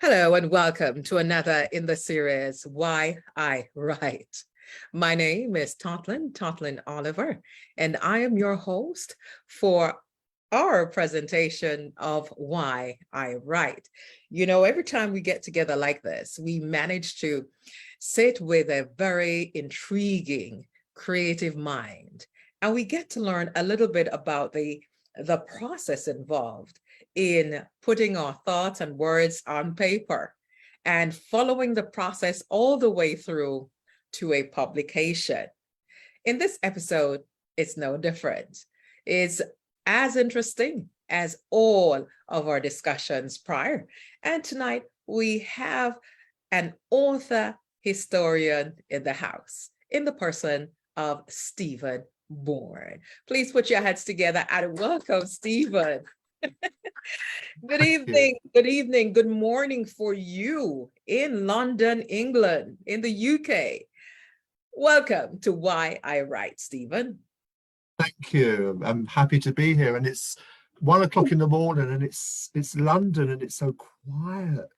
Hello and welcome to another in the series, Why I Write. My name is Totlyn Oliver, and I am your host for our presentation of Why I Write. You know, every time we get together like this, we manage to sit with a very intriguing, creative mind, and we get to learn a little bit about the process involved in putting our thoughts and words on paper and following the process all the way through to a publication. In this episode, it's no different. It's as interesting as all of our discussions prior. And tonight we have an author historian in the house, in the person of Stephen Bourne. Please put your heads together and welcome, Stephen. Good evening, good morning for you in London, England, in the UK. Welcome to Why I Write, Stephen. Thank you. I'm happy to be here, and it's 1 o'clock in the morning, and it's London, and it's so quiet.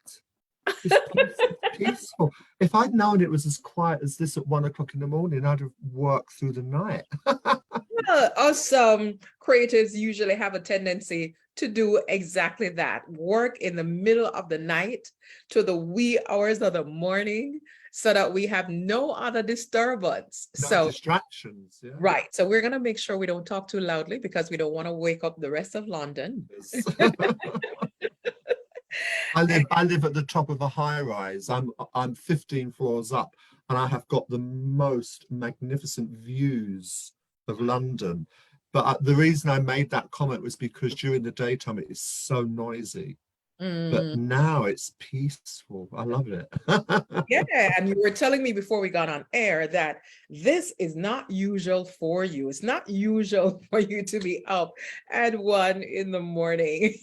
It's peaceful. If I'd known it was as quiet as this at 1 o'clock in the morning, I'd have worked through the night. Well, us creatives usually have a tendency to do exactly that, work in the middle of the night to the wee hours of the morning so that we have no other disturbance. No distractions. Yeah. Right. So we're going to make sure we don't talk too loudly because we don't want to wake up the rest of London. Yes. I live at the top of a high rise. I'm 15 floors up, and I have got the most magnificent views of London. But the reason I made that comment was because during the daytime it is so noisy. But now it's peaceful. I love it. Yeah, and you were telling me before we got on air that this is not usual for you. It's not usual for you to be up at 1 in the morning.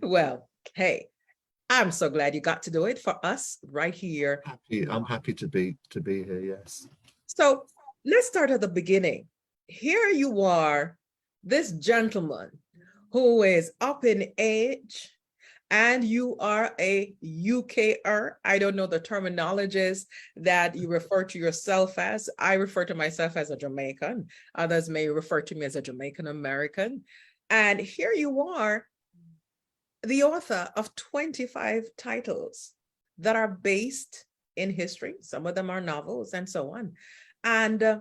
Well, hey, I'm so glad you got to do it for us right here. I'm happy to be here. Yes. So let's start at the beginning. Here you are, this gentleman who is up in age, and you are a UKer. I don't know the terminologies that you refer to yourself as. I refer to myself as a Jamaican. Others may refer to me as a Jamaican American. And here you are, the author of 25 titles that are based in history. Some of them are novels and so on. And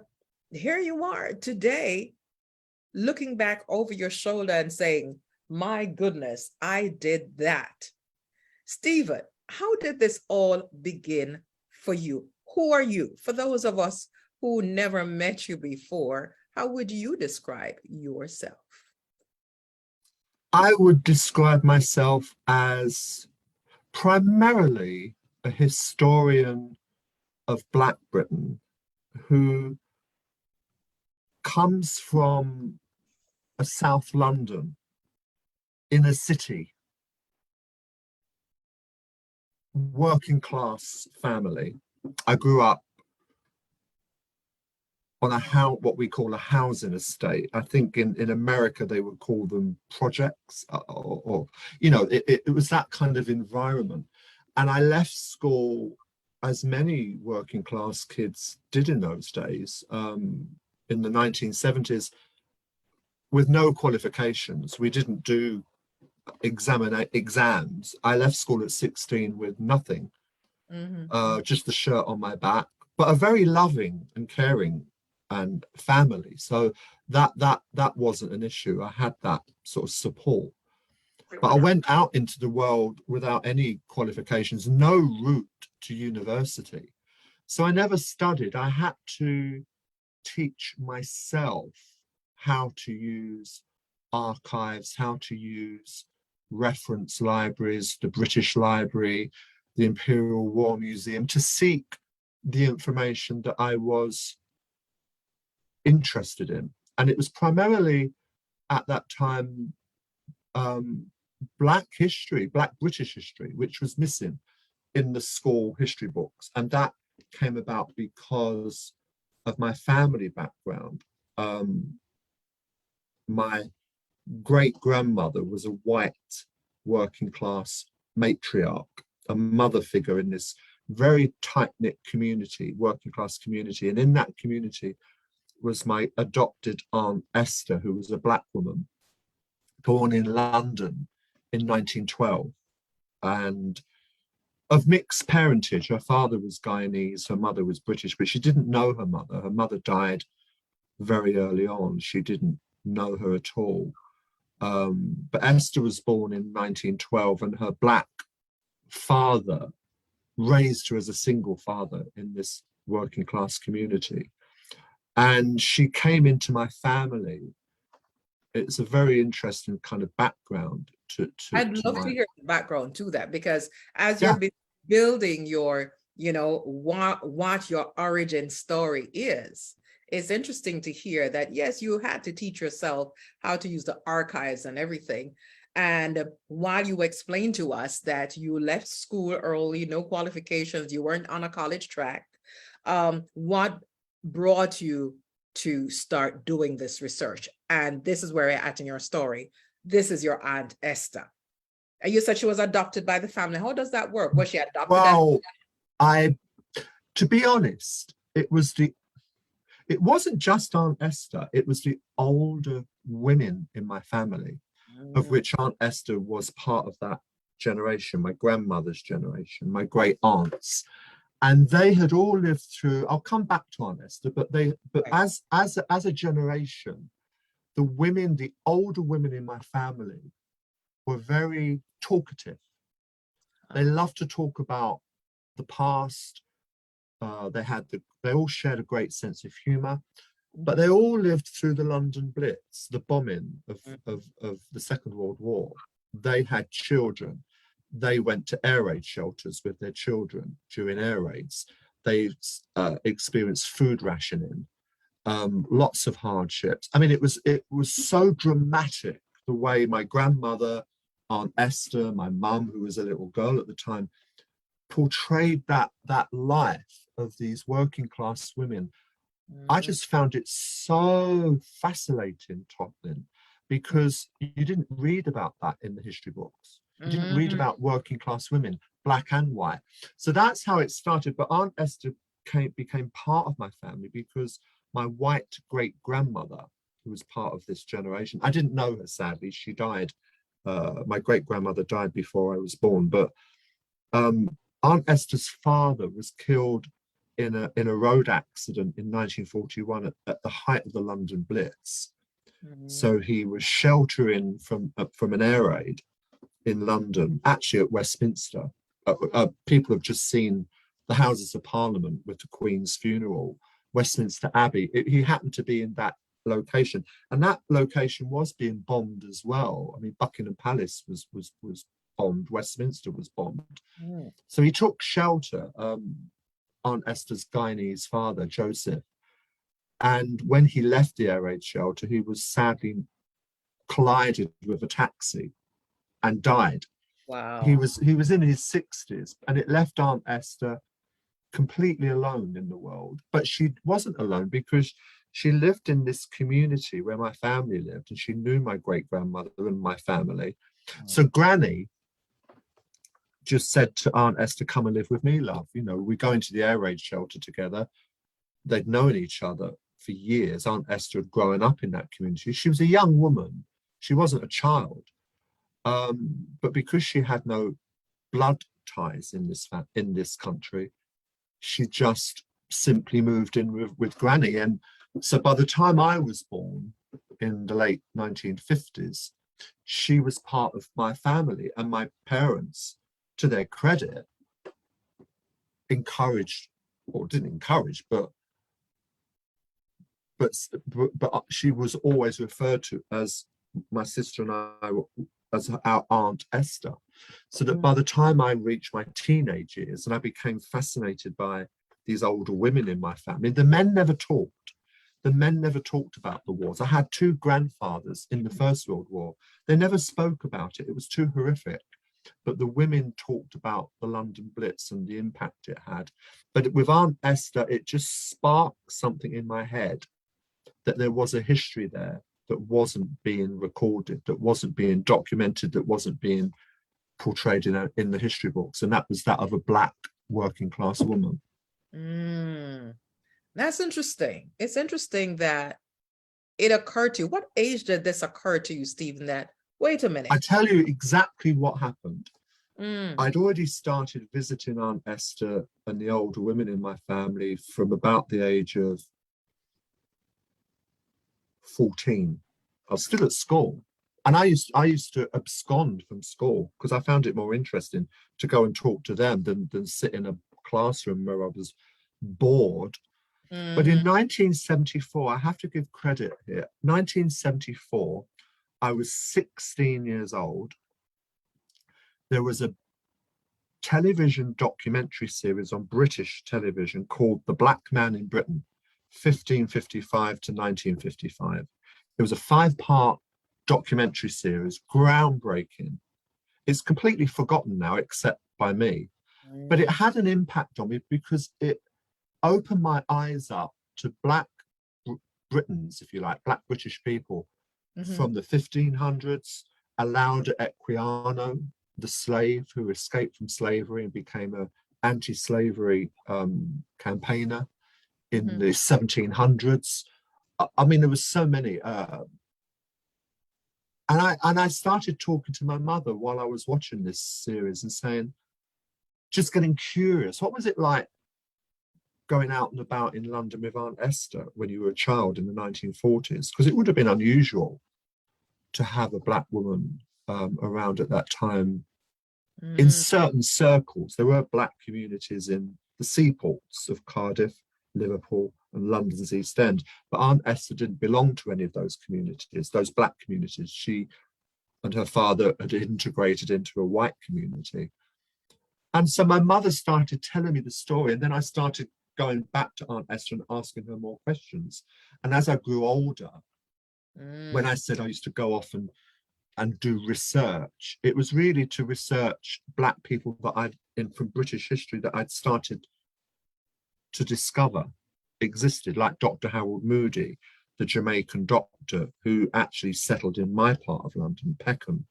here you are today, looking back over your shoulder and saying, my goodness, I did that. Stephen, how did this all begin for you? Who are you? For those of us who never met you before, how would you describe yourself? I would describe myself as primarily a historian of Black Britain who comes from a South London inner city working class family. I grew up on what we call a housing estate. I think in America they would call them projects, or you know, it was that kind of environment. And I left school, as many working class kids did in those days, in the 1970s, with no qualifications. We didn't do exams. I left school at 16 with nothing, just the shirt on my back, but a very loving and caring and family. So that wasn't an issue. I had that sort of support. But I went out into the world without any qualifications, no route to university. So I never studied. I had to teach myself how to use archives, how to use reference libraries, the British Library, the Imperial War Museum, to seek the information that I was interested in. And it was primarily at that time Black history, Black British history, which was missing in the school history books. And that came about because of my family background. My great-grandmother was a white working class matriarch, a mother figure in this very tight-knit community, working class community. And in that community was my adopted aunt Esther, who was a black woman born in London in 1912 and of mixed parentage. Her father was Guyanese, her mother was British, but she didn't know her mother. Her mother died very early on. She didn't know her at all. But Esther was born in 1912, and her black father raised her as a single father in this working class community. And she came into my family. It's a very interesting kind of background I'd love to hear the background to that, because as you're building your, what your origin story is, it's interesting to hear that, yes, you had to teach yourself how to use the archives and everything. And while you explained to us that you left school early, no qualifications, you weren't on a college track, what brought you to start doing this research? And this is where we're at in your story. This is your Aunt Esther. And you said she was adopted by the family. How does that work? Was she adopted? Well, to be honest, it wasn't just Aunt Esther, it was the older women in my family, of which Aunt Esther was part of that generation, my grandmother's generation, my great aunts. And they had all lived through, I'll come back to Aunt Esther, but as a generation, the older women in my family were very talkative. They loved to talk about the past. They all shared a great sense of humor, but they all lived through the London Blitz, the bombing of the Second World War. They had children. They went to air raid shelters with their children during air raids. They experienced food rationing, lots of hardships. I mean, it was so dramatic the way my grandmother, Aunt Esther, my mum, who was a little girl at the time, portrayed that life of these working class women. I just found it so fascinating, Totlyn, because you didn't read about that in the history books. You didn't read about working class women, black and white. So that's how it started. But Aunt Esther became part of my family because my white great grandmother, who was part of this generation, I didn't know her, sadly. She died. My great grandmother died before I was born. But Aunt Esther's father was killed in a road accident in 1941 at the height of the London Blitz. So he was sheltering from an air raid in London, actually at Westminster. People have just seen the Houses of Parliament with the Queen's funeral, Westminster Abbey. He happened to be in that location, and that location was being bombed as well. I mean, Buckingham Palace was bombed, Westminster was bombed. So he took shelter, Aunt Esther's Guyanese father, Joseph. And when he left the air raid shelter, he was sadly collided with a taxi and died. Wow. He was in his 60s, and it left Aunt Esther completely alone in the world. But she wasn't alone because she lived in this community where my family lived, and she knew my great grandmother and my family. So Granny just said to Aunt Esther, "Come and live with me, love. We go into the air raid shelter together." They'd known each other for years. Aunt Esther had grown up in that community. She was a young woman. She wasn't a child. But because she had no blood ties in this country, she just simply moved in with Granny. And so by the time I was born in the late 1950s, she was part of my family, and my parents, to their credit, encouraged, or didn't encourage, but she was always referred to as my sister and I, as our Aunt Esther. So that by the time I reached my teenage years and I became fascinated by these older women in my family, the men never talked. The men never talked about the wars. I had two grandfathers in the First World War. They never spoke about it. It was too horrific. But the women talked about the London Blitz and the impact it had. But with Aunt Esther, it just sparked something in my head that there was a history there that wasn't being recorded, that wasn't being documented, that wasn't being portrayed in the history books, and that was that of a black working class woman. That's interesting. It's interesting that it occurred to you. What age did this occur to you, Stephen, that, wait a minute? I tell you exactly what happened. I'd already started visiting Aunt Esther and the older women in my family from about the age of 14. I was still at school. And I used to abscond from school because I found it more interesting to go and talk to them than sit in a classroom where I was bored. But in 1974, I have to give credit here. 1974, I was 16 years old. There was a television documentary series on British television called The Black Man in Britain, 1555 to 1955. It was a 5-part documentary series, groundbreaking. It's completely forgotten now, except by me. But it had an impact on me because it opened my eyes up to Black Britons, if you like, Black British people from the 1500s, Alauda Equiano, the slave who escaped from slavery and became an anti-slavery campaigner in the 1700s. I mean, there was so many. And I started talking to my mother while I was watching this series and saying, just getting curious, what was it like going out and about in London with Aunt Esther when you were a child in the 1940s? Because it would have been unusual to have a Black woman around at that time. In certain circles, there were Black communities in the seaports of Cardiff, Liverpool, and London's East End, but Aunt Esther didn't belong to any of those communities, those Black communities. She and her father had integrated into a white community. And so my mother started telling me the story, and then I started going back to Aunt Esther and asking her more questions. And as I grew older, when I said I used to go off and do research, it was really to research Black people that from British history that I'd started to discover existed, like Dr. Harold Moody, the Jamaican doctor who actually settled in my part of London, Peckham,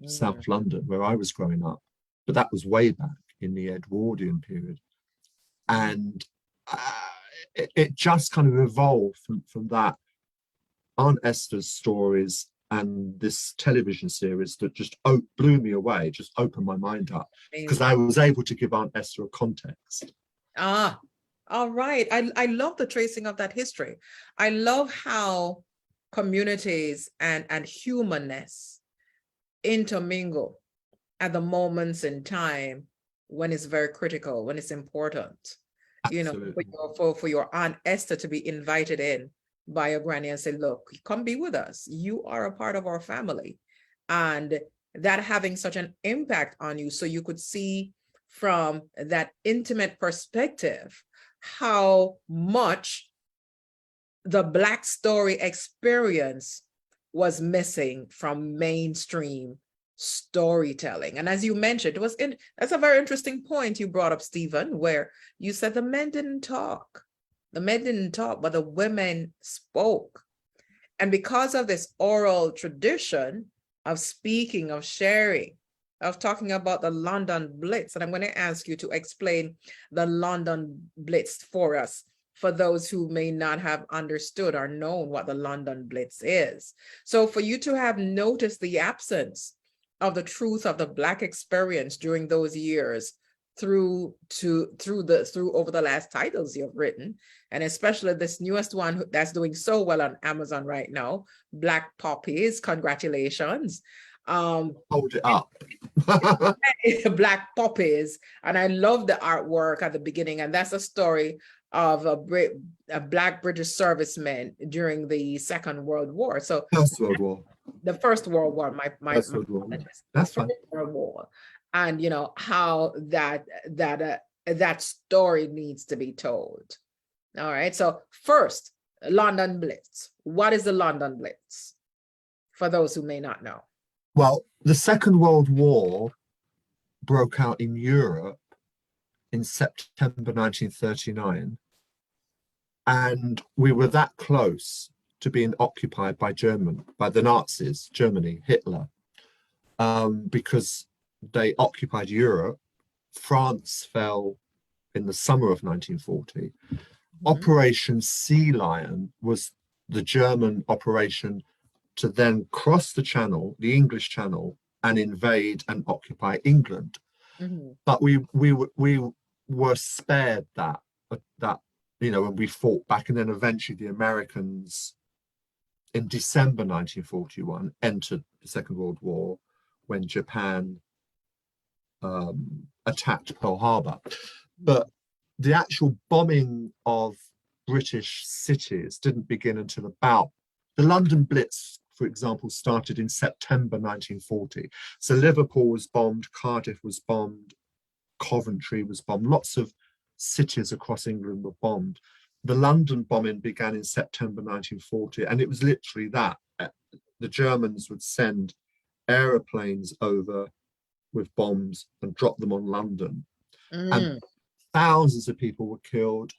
South London, where I was growing up. But that was way back in the Edwardian period. And it just kind of evolved from that, Aunt Esther's stories and this television series that just blew me away, just opened my mind up, because I was able to give Aunt Esther a context. All right. I love the tracing of that history. I love how communities and humanness intermingle at the moments in time when it's very critical, when it's important. Absolutely. You know, for your Aunt Esther to be invited in by your granny and say, look, come be with us. You are a part of our family. And that having such an impact on you, so you could see from that intimate perspective how much the Black story experience was missing from mainstream storytelling. And as you mentioned, that's a very interesting point you brought up, Stephen, where you said the men didn't talk. The men didn't talk, but the women spoke. And because of this oral tradition of speaking, of sharing, of talking about the London Blitz, and I'm going to ask you to explain the London Blitz for us, for those who may not have understood or known what the London Blitz is. So for you to have noticed the absence of the truth of the Black experience during those years through over the last titles you've written, and especially this newest one that's doing so well on Amazon right now, Black Poppies, congratulations. Hold it up. Black Poppies, and I love the artwork at the beginning, and that's a story of a Black British serviceman during the Second World War. So First World War. The First World War, First World War. That's fine. World War. And you know how that story needs to be told. All right. So first, London Blitz. What is the London Blitz? For those who may not know. Well, the Second World War broke out in Europe in September 1939. And we were that close to being occupied by the Nazis, Germany, Hitler, because they occupied Europe. France fell in the summer of 1940. Operation Sea Lion was the German operation to then cross the Channel, the English Channel, and invade and occupy England. But we were spared that when we fought back, and then eventually the Americans in December 1941 entered the Second World War when Japan attacked Pearl Harbor. But the actual bombing of British cities didn't begin until about the London Blitz, for example, started in September 1940. So Liverpool was bombed, Cardiff was bombed, Coventry was bombed, lots of cities across England were bombed. The London bombing began in September 1940, and it was literally that. The Germans would send aeroplanes over with bombs and drop them on London. And thousands of people were killed.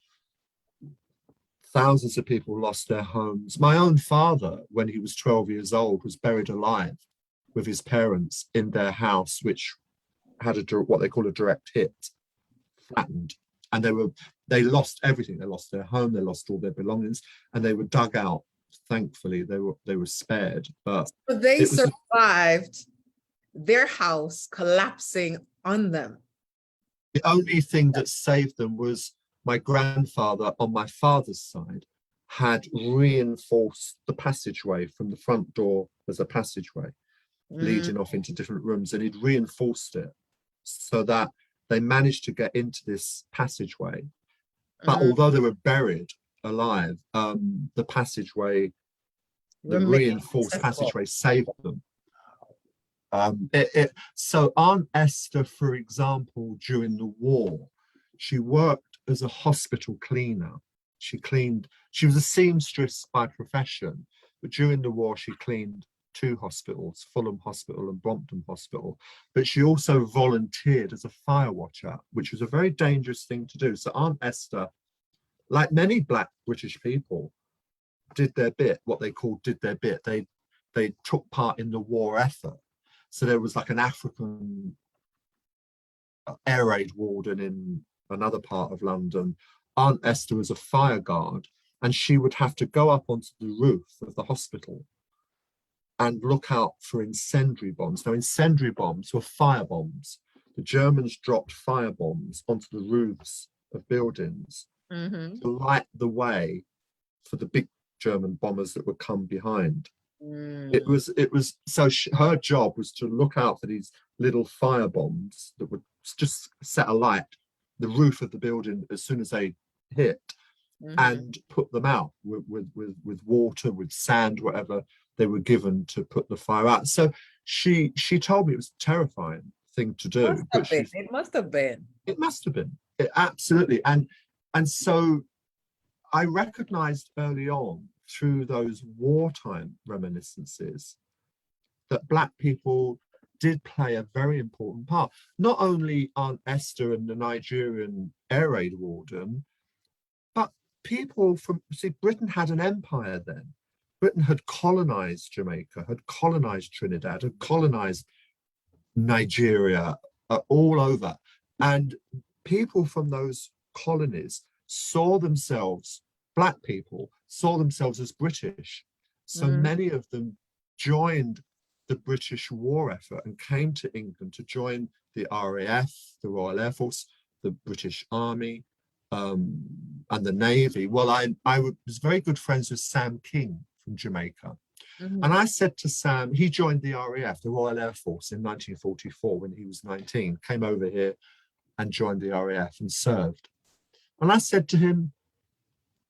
Thousands of people lost their homes. My own father, when he was 12 years old, was buried alive with his parents in their house, which had what they call a direct hit, flattened. And they lost everything. They lost their home, they lost all their belongings, and they were dug out. Thankfully, they were spared. But they survived their house collapsing on them. The only thing that saved them was my grandfather on my father's side had reinforced the passageway from the front door as a passageway leading off into different rooms, and he'd reinforced it so that they managed to get into this passageway. But although they were buried alive, the passageway, the reinforced passageway saved them. So Aunt Esther, for example, during the war, she worked as a hospital cleaner. She was a seamstress by profession, but during the war she cleaned two hospitals, Fulham Hospital and Brompton Hospital. But she also volunteered as a fire watcher, which was a very dangerous thing to do. So Aunt Esther, like many Black British people, did their bit, what they called did their bit. They took part in the war effort. So there was like an African air raid warden in another part of London. Aunt Esther was a fire guard, and she would have to go up onto the roof of the hospital and look out for incendiary bombs. Now, incendiary bombs were fire bombs. The Germans dropped fire bombs onto the roofs of buildings to light the way for the big German bombers that would come behind. It was so her job was to look out for these little fire bombs that would just set alight the roof of the building as soon as they hit, and put them out with water, with sand, whatever they were given to put the fire out. So she told me it was a terrifying thing to do. It must have been. It must have been. Absolutely. And so I recognized early on through those wartime reminiscences that Black people did play a very important part. Not only Aunt Esther and the Nigerian air raid warden, but people from, Britain had an empire then. Britain had colonized Jamaica, had colonized Trinidad, had colonized Nigeria, all over. And people from those colonies saw themselves, Black people, saw themselves as British. So many of them joined the British war effort and came to England to join the RAF, the Royal Air Force, the British Army, and the Navy. Well, I was very good friends with Sam King from Jamaica. And I said to Sam, he joined the RAF, the Royal Air Force, in 1944 when he was 19, came over here and joined the RAF and served. And I said to him,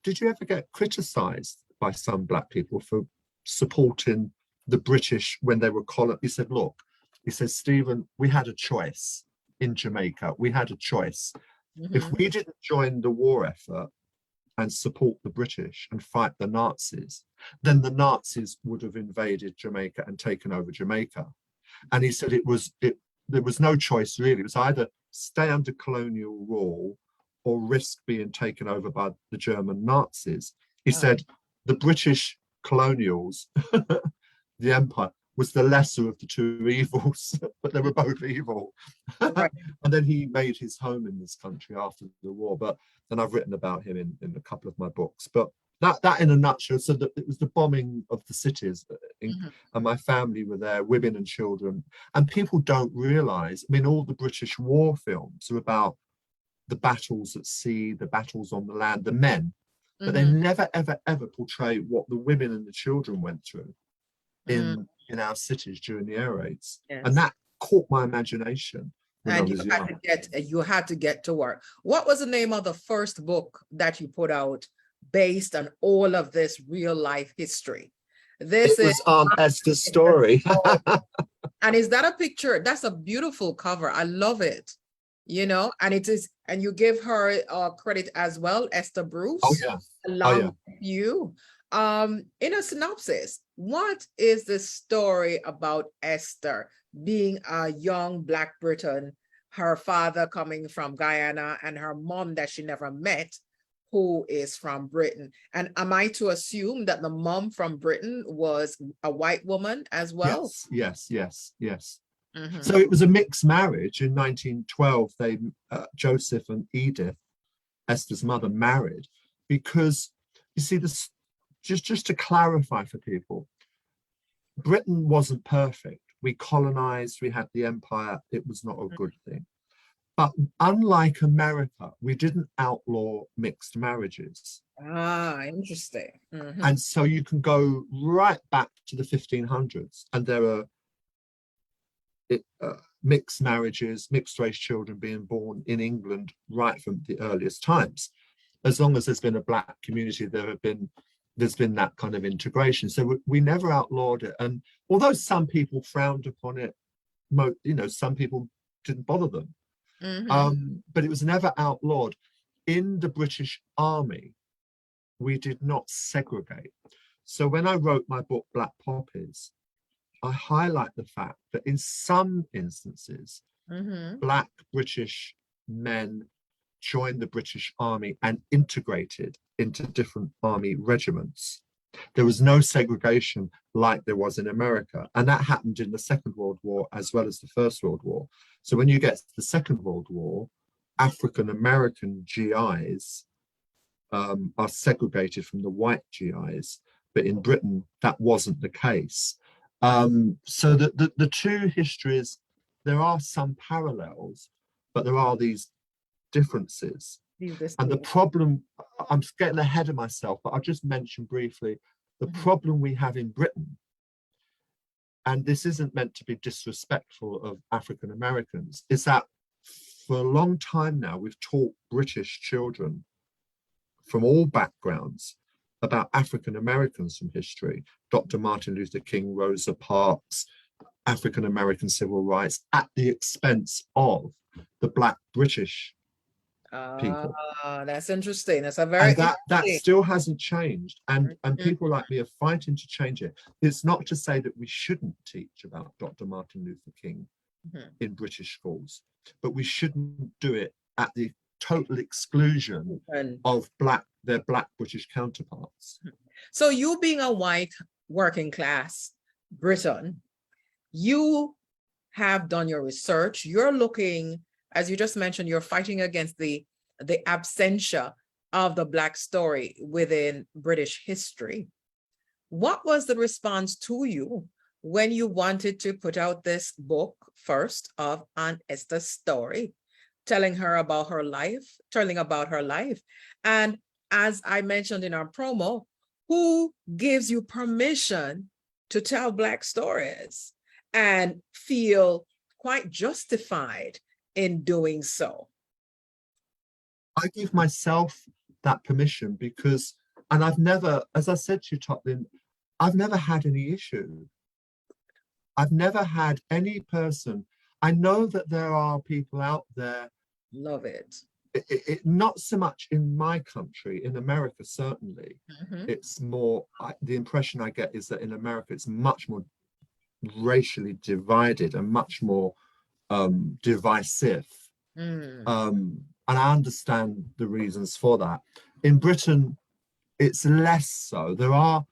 did you ever get criticised by some Black people for supporting the British when they were colonized? He said, look, he says, Stephen, we had a choice in Jamaica. We had a choice. If we didn't join the war effort and support the British and fight the Nazis, then the Nazis would have invaded Jamaica and taken over Jamaica. And he said there was no choice really. It was either stay under colonial rule or risk being taken over by the German Nazis. He said the British colonials, the empire, was the lesser of the two evils, but they were both evil. Right. And then he made his home in this country after the war. But then I've written about him in a couple of my books. But that in a nutshell, so that it was the bombing of the cities, and my family were there, women and children. And people don't realize, I mean, all the British war films are about the battles at sea, the battles on the land, the men, but they never, ever, ever portray what the women and the children went through in our cities during the air raids. Yes. And that caught my imagination when I was young. You had to get to work. What was the name of the first book that you put out based on all of this real life history? This is Esther's story. And is that a picture? That's a beautiful cover. I love it. You know, and it is, and you give her credit as well, Esther Bruce. Oh yeah. Along with you. In a synopsis, what is the story about Esther being a young Black Briton, her father coming from Guyana and her mom that she never met, who is from Britain? And am I to assume that the mom from Britain was a white woman as well? Yes. So it was a mixed marriage. In 1912, they Joseph and Edith, Esther's mother, married because, you see, this just to clarify for people, Britain wasn't perfect. We colonized, we had the empire. It was not a good thing. But unlike America, we didn't outlaw mixed marriages. Ah, interesting. And so you can go right back to the 1500s, and there are mixed marriages, mixed race children being born in England right from the earliest times. As long as there's been a Black community, there's been that kind of integration. So we never outlawed it. And although some people frowned upon it, you know, some people didn't bother them. But it was never outlawed. In the British Army, we did not segregate. So when I wrote my book, Black Poppies, I highlight the fact that in some instances, Black British men joined the British Army and integrated into different army regiments. There was no segregation like there was in America. And that happened in the Second World War as well as the First World War. So when you get to the Second World War, African-American GIs are segregated from the white GIs. But in Britain, that wasn't the case. So the two histories, there are some parallels, but there are these differences. And the problem, I'm getting ahead of myself, but I'll just mention briefly, the problem we have in Britain, and this isn't meant to be disrespectful of African Americans, is that for a long time now, we've taught British children from all backgrounds about African Americans from history, Dr. Martin Luther King, Rosa Parks, African American civil rights, at the expense of the Black British people. That's interesting. That's a very that still hasn't changed, and people like me are fighting to change it. It's not to say that we shouldn't teach about Dr. Martin Luther King in British schools, but we shouldn't do it at the total exclusion of their Black British counterparts. So you being a white working class Briton, you have done your research. You're looking, as you just mentioned, you're fighting against the absentia of the Black story within British history. What was the response to you when you wanted to put out this book first of Aunt Esther's story, telling about her life? And as I mentioned in our promo, who gives you permission to tell Black stories and feel quite justified in doing so? I give myself that permission because, and I've never, as I said to you, Totlyn, I've never had any issue. I've never had any person. I know that there are people out there. Love it. Not so much in my country, in America, certainly. It's more, the impression I get is that in America, it's much more racially divided and much more divisive. And I understand the reasons for that. In Britain, it's less so. There are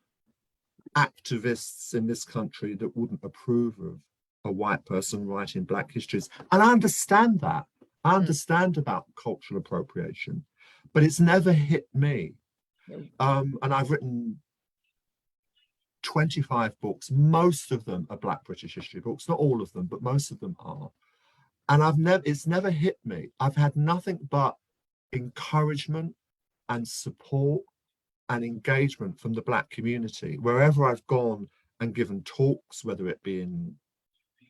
activists in this country that wouldn't approve of a white person writing Black histories. And I understand that. I understand about cultural appropriation, but it's never hit me. And I've written 25 books. Most of them are Black British history books, not all of them, but most of them are. And it's never hit me. I've had nothing but encouragement and support and engagement from the Black community wherever I've gone and given talks, whether it be in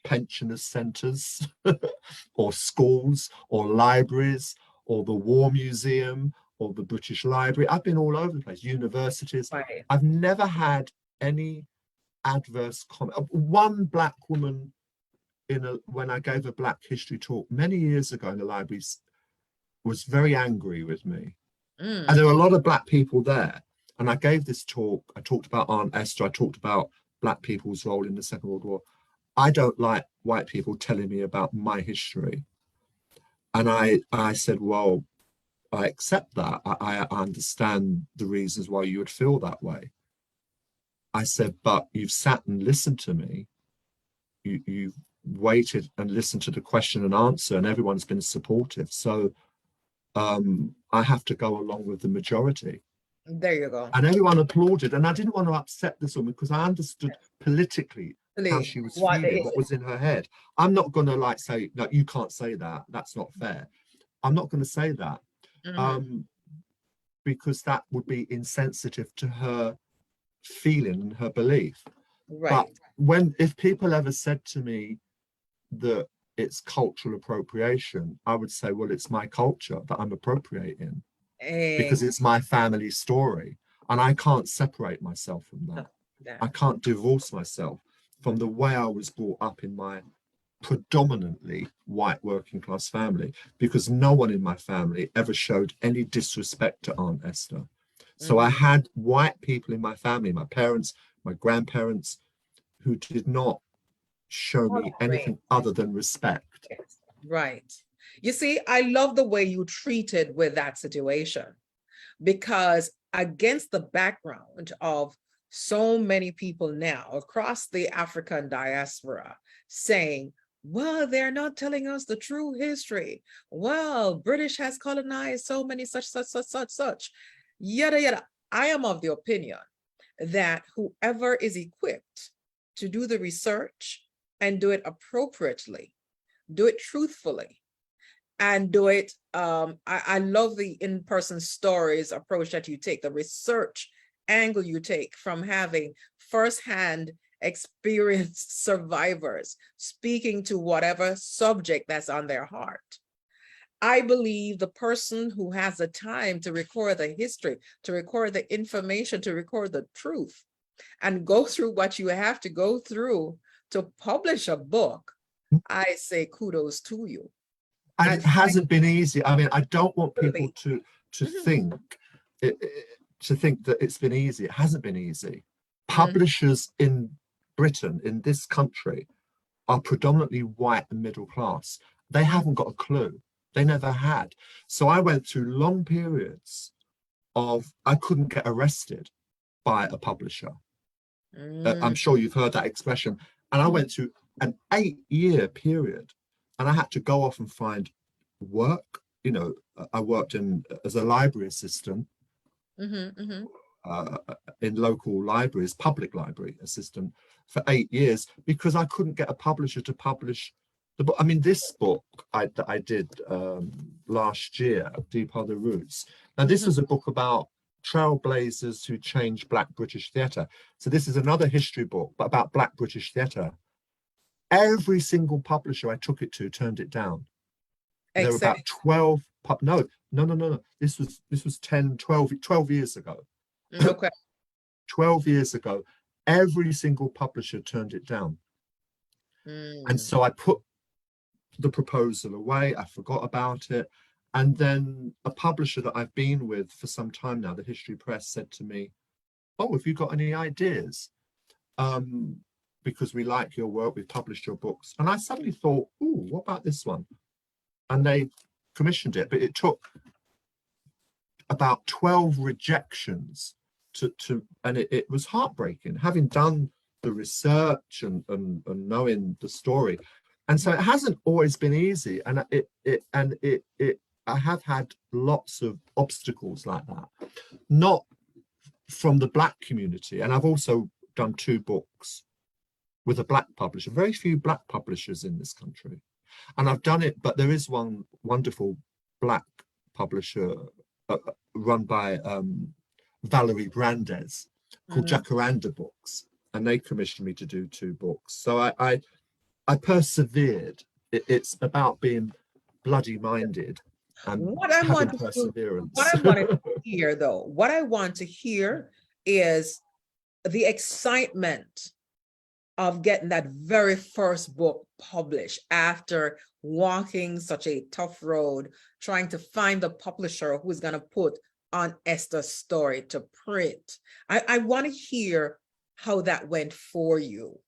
pensioners centres or schools or libraries or the War Museum or the British Library. I've been all over the place, universities. Right. I've never had any adverse comment. One Black woman when I gave a Black history talk many years ago in the library was very angry with me. And there were a lot of Black people there. And I gave this talk. I talked about Aunt Esther. I talked about Black people's role in the Second World War. I don't like white people telling me about my history. And I said, well, I accept that. I understand the reasons why you would feel that way. I said, but you've sat and listened to me. You've waited and listened to the question and answer, and everyone's been supportive. So I have to go along with the majority. There you go. And everyone applauded. And I didn't want to upset this woman because I understood politically how she was feeling, what was in her head. I'm not going to say, no, you can't say that. That's not fair. I'm not going to say that because that would be insensitive to her feeling and her belief. Right. But if people ever said to me that it's cultural appropriation, I would say, well, it's my culture that I'm appropriating because it's my family story. And I can't separate myself from that. I can't divorce myself from the way I was brought up in my predominantly white working class family, because no one in my family ever showed any disrespect to Aunt Esther. So I had white people in my family, my parents, my grandparents, who did not show me anything other than respect. Right. You see, I love the way you treated with that situation, because against the background of so many people now across the African diaspora saying, well, they're not telling us the true history. Well, British has colonized so many such, yada, yada. I am of the opinion that whoever is equipped to do the research and do it appropriately, do it truthfully, and do it, I love the in-person stories approach that you take, the research angle you take from having firsthand experienced survivors speaking to whatever subject that's on their heart. I believe the person who has the time to record the history, to record the information, to record the truth, and go through what you have to go through to publish a book, I say kudos to you. And it hasn't been easy. I mean, I don't want people to think that it's been easy. It hasn't been easy. Publishers in Britain, in this country, are predominantly white and middle class. They haven't got a clue. They never had. So I went through long periods of I couldn't get arrested by a publisher. I'm sure you've heard that expression. And I went through an 8-year period, and I had to go off and find work. You know, I worked as a library assistant in local libraries, public library assistant for 8 years, because I couldn't get a publisher to publish the book. I mean, this book that I did last year, Deep Are the Roots. Now, this was a book about trailblazers who changed Black British theatre. So this is another history book, but about Black British theatre. Every single publisher I took it to turned it down. There were about 12 no. This was 12 years ago. Okay. 12 years ago, every single publisher turned it down. And so I put the proposal away. I forgot about it. And then a publisher that I've been with for some time now, the History Press, said to me, oh, have you got any ideas? Because we like your work, we've published your books. And I suddenly thought, oh, what about this one? And they commissioned it, but it took about 12 rejections and it was heartbreaking, having done the research and knowing the story. And so it hasn't always been easy. And I have had lots of obstacles like that, not from the Black community. And I've also done 2 books with a Black publisher, very few Black publishers in this country. And I've done it, but there is one wonderful Black publisher run by Valerie Brandes called Jacaranda Books, and they commissioned me to do 2 books. So I persevered. It's about being bloody minded and having perseverance. What I want to hear, though, what I want to hear is the excitement of getting that very first book published after walking such a tough road, trying to find the publisher who's going to put on Esther's story to print. I want to hear how that went for you.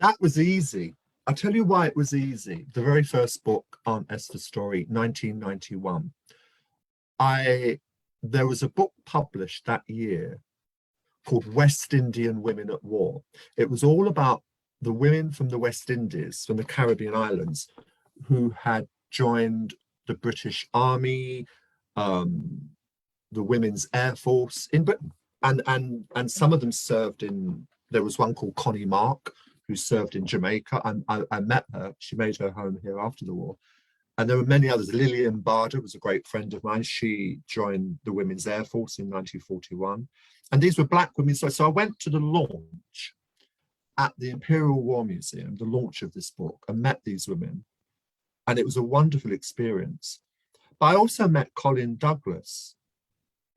That was easy. I'll tell you why it was easy. The very first book on Esther's story, 1991. There was a book published that year called West Indian Women at War. It was all about the women from the West Indies, from the Caribbean islands, who had joined the British Army, the Women's Air Force in Britain. And some of them served in, there was one called Connie Mark, who served in Jamaica. I met her. She made her home here after the war. And there were many others. Lillian Barder was a great friend of mine. She joined the Women's Air Force in 1941. And these were Black women. So I went to the launch at the Imperial War Museum, the launch of this book, and met these women. And it was a wonderful experience. But I also met Colin Douglas,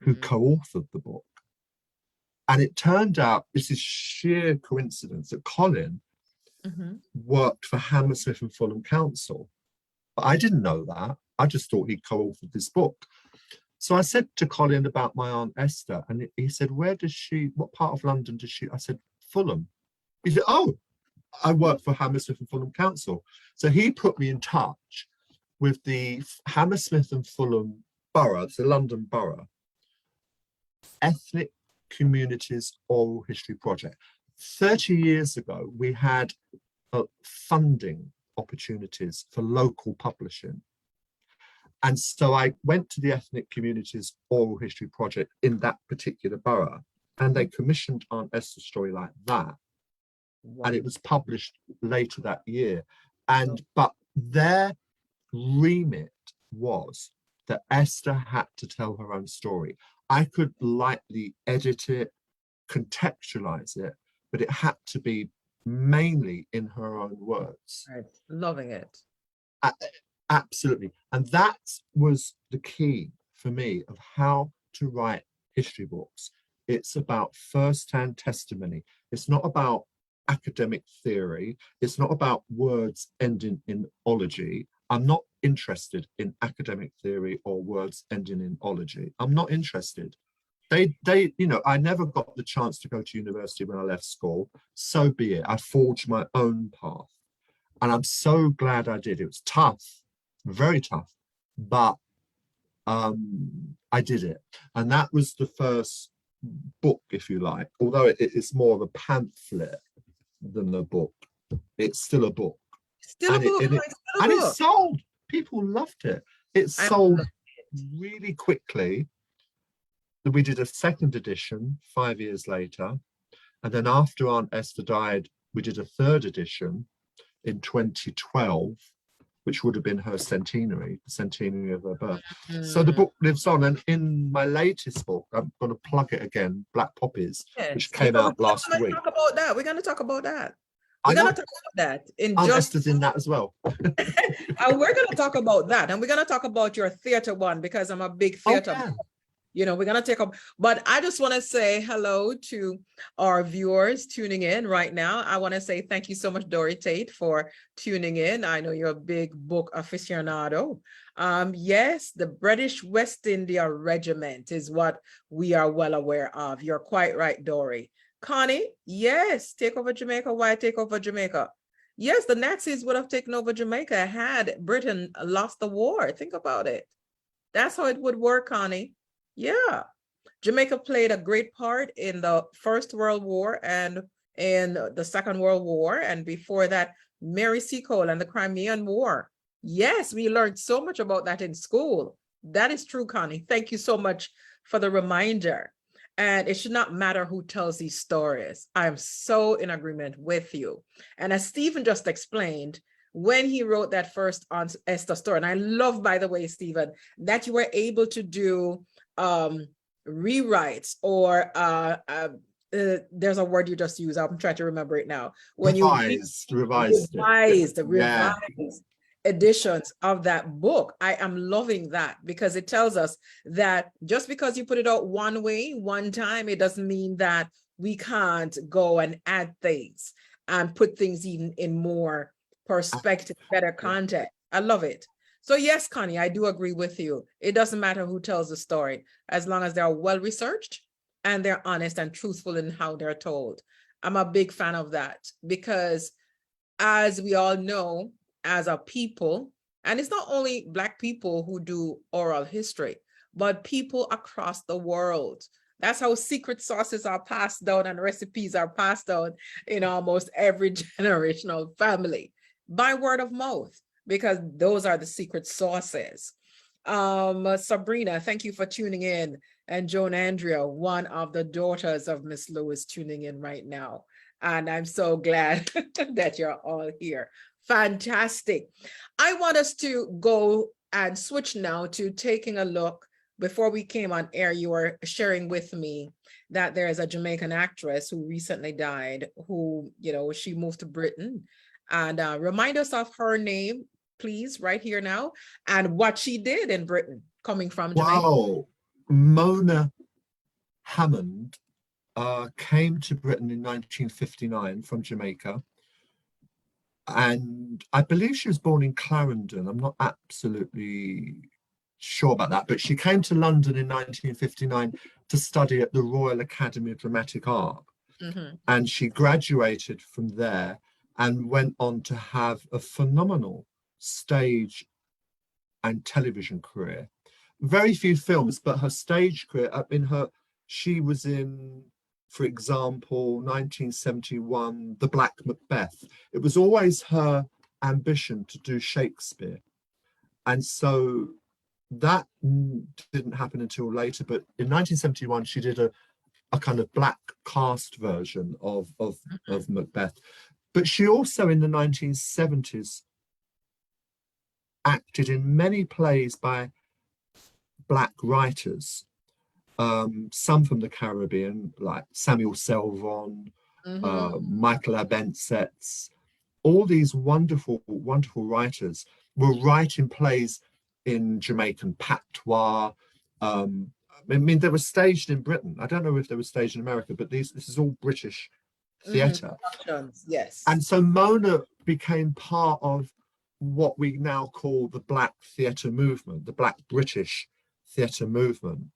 who co-authored the book. And it turned out, this is sheer coincidence, that Colin worked for Hammersmith and Fulham Council. But I didn't know that. I just thought he co-authored this book. So I said to Colin about my Aunt Esther, and he said, what part of London does she? I said, Fulham. He said, oh, I work for Hammersmith and Fulham Council. So he put me in touch with the Hammersmith and Fulham Borough, it's a London borough, Ethnic Communities Oral History Project. 30 years ago, we had funding opportunities for local publishing. And so I went to the Ethnic Communities Oral History Project in that particular borough, and they commissioned Aunt Esther's story like that. Wow. And it was published later that year. But their remit was that Esther had to tell her own story. I could lightly edit it, contextualize it, but it had to be mainly in her own words. Right. Loving it. Absolutely. And that was the key for me of how to write history books. It's about first-hand testimony. It's not about academic theory. It's not about words ending in ology. I'm not interested in academic theory or words ending in ology. I'm not interested. I never got the chance to go to university when I left school. So be it. I forged my own path. And I'm so glad I did. It was tough, very tough, but I did it. And that was the first book, if you like, although it's more of a pamphlet than a book. It's still a book. Still a book. And it sold. People loved it. It sold really quickly. We did a second edition 5 years later. And then after Aunt Esther died, we did a third edition in 2012, which would have been her centenary, the centenary of her birth. So the book lives on. And in my latest book, I'm going to plug it again, Black Poppies, which came out last week. Talk about that. We're going to talk about that. We're going to talk about that. Aunt Esther's in that as well. And we're going to talk about that. And we're going to talk about your theater one, because I'm a big theater. Oh, yeah. We're going to take up, but I just want to say hello to our viewers tuning in right now. I want to say thank you so much, Dory Tate, for tuning in. I know you're a big book aficionado. Yes, the British West India Regiment is what we are well aware of. You're quite right, Dory. Connie, yes, take over Jamaica. Why take over Jamaica? Yes, the Nazis would have taken over Jamaica had Britain lost the war. Think about it. That's how it would work, Connie. Yeah. Jamaica played a great part in the First World War and in the Second World War, and before that, Mary Seacole and the Crimean War. Yes, we learned so much about that in school. That is true, Connie. Thank you so much for the reminder. And it should not matter who tells these stories. I'm so in agreement with you. And as Stephen just explained, when he wrote that first on Esther story, and I love, by the way, Stephen, that you were able to do rewrites or there's a word you just used. I'm trying to remember it now. When revised editions of that book. I am loving that because it tells us that just because you put it out one way, one time, it doesn't mean that we can't go and add things and put things even in more perspective, better context. I love it. So yes, Connie, I do agree with you. It doesn't matter who tells the story, as long as they're well researched and they're honest and truthful in how they're told. I'm a big fan of that because, as we all know, as a people, and it's not only Black people who do oral history, but people across the world. That's how secret sauces are passed down and recipes are passed down in almost every generational family by word of mouth, because those are the secret sauces. Sabrina, thank you for tuning in. And Joan Andrea, one of the daughters of Miss Lewis, tuning in right now. And I'm so glad that you're all here. Fantastic. I want us to go and switch now to taking a look. Before we came on air, you were sharing with me that there is a Jamaican actress who recently died, who, she moved to Britain. And remind us of her name, please, right here now, and what she did in Britain, coming from Jamaica. Wow. Mona Hammond came to Britain in 1959 from Jamaica. And I believe she was born in Clarendon. I'm not absolutely sure about that, but she came to London in 1959 to study at the Royal Academy of Dramatic Art. Mm-hmm. And she graduated from there and went on to have a phenomenal stage and television career. Very few films, but her stage career, she was in, for example, 1971, The Black Macbeth. It was always her ambition to do Shakespeare. And so that didn't happen until later. But in 1971, she did a kind of black cast version of Macbeth. But she also, in the 1970s, acted in many plays by Black writers. Some from the Caribbean, like Samuel Selvon, Michael Abensets. All these wonderful, wonderful writers were writing plays in Jamaican patois. I mean, they were staged in Britain. I don't know if they were staged in America, but this is all British theatre. Yes. And so Mona became part of what we now call the Black theatre movement, the Black British theatre movement.